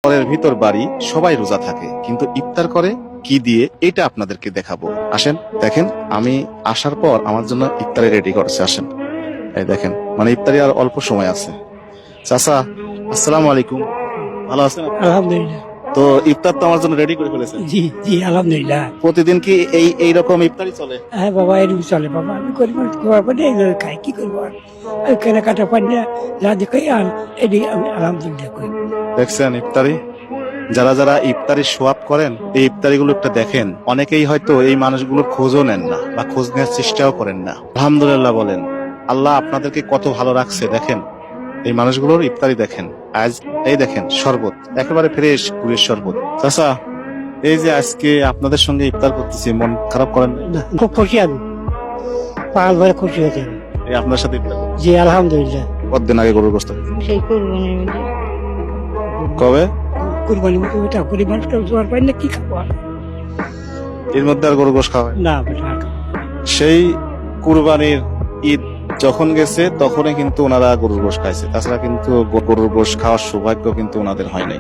ঘরের ভিতর বাড়ি সবাই রোজা থাকে, কিন্তু ইফতার করে কি দিয়ে এটা আপনাদেরকে দেখাবো। আসেন দেখেন, আমি আসার পর আমার জন্য ইফতারি রেডি করছে। আসেন এই দেখেন, মানে ইফতারি আর অল্প সময় আছে। চাচা আসসালামু আলাইকুম, ভালো আছেন? আলহামদুলিল্লাহ। তো ইফতার তো আমার জন্য রেডি করে ফেলেছেন। জি জি আলহামদুলিল্লাহ। প্রতিদিন কি এই রকম ইফতারি চলে? হ্যাঁ বাবা, এরকম চলে বাবা। আমি করি এইভাবে খাই, কি করবো আর? আমি কেনাকাটা পাই না, যা দেখি আর এটি আমি আলহামদুলিল্লাহ করি। দেখছেন ইফতারি, যারা যারা ইফতারি সোয়াব করেন এই ইফতারি গুলো একটা দেখেন। অনেকেই হয়তো এই মানুষগুলোর খোঁজও নেন না বা খোঁজ নেওয়ার চেষ্টাও করেন না। আলহামদুলিল্লাহ বলেন, আল্লাহ আপনাদেরকে কত ভালো রাখছে। দেখেন এই মানুষগুলোর ইফতারি দেখেন। আজ এই দেখেন শরবত, একেবারে ফ্রেশ গুড়ের শরবত। চাচা এই যে আজকে আপনাদের সঙ্গে ইফতার করতেছি, মন খারাপ করেন না? না, খুব খুশি আমি, পাগল ভরে খুশি হয়েছে। এই আপনার সাথে ইফতার করতে। জি আলহামদুলিল্লাহ। কতদিন আগে গরুর গোশত? সেই কুরবানির মধ্যে কবে? কুরবানির মধ্যে ওটা গরিব মানুষটা জোয়ার পাই না, কি খাবো আর? এর মধ্যে আর গরুর গোশত খাওয়া হয় না? না বেটা, আর খাবো না। সেই কুরবানির ঈদ যখন গেছে তখনই কিন্তু ওনারা গরুর গোশত খাইছে, তাছাড়া কিন্তু গরুর গোশত খাওয়ার সৌভাগ্য কিন্তু ওনাদের হয় নাই।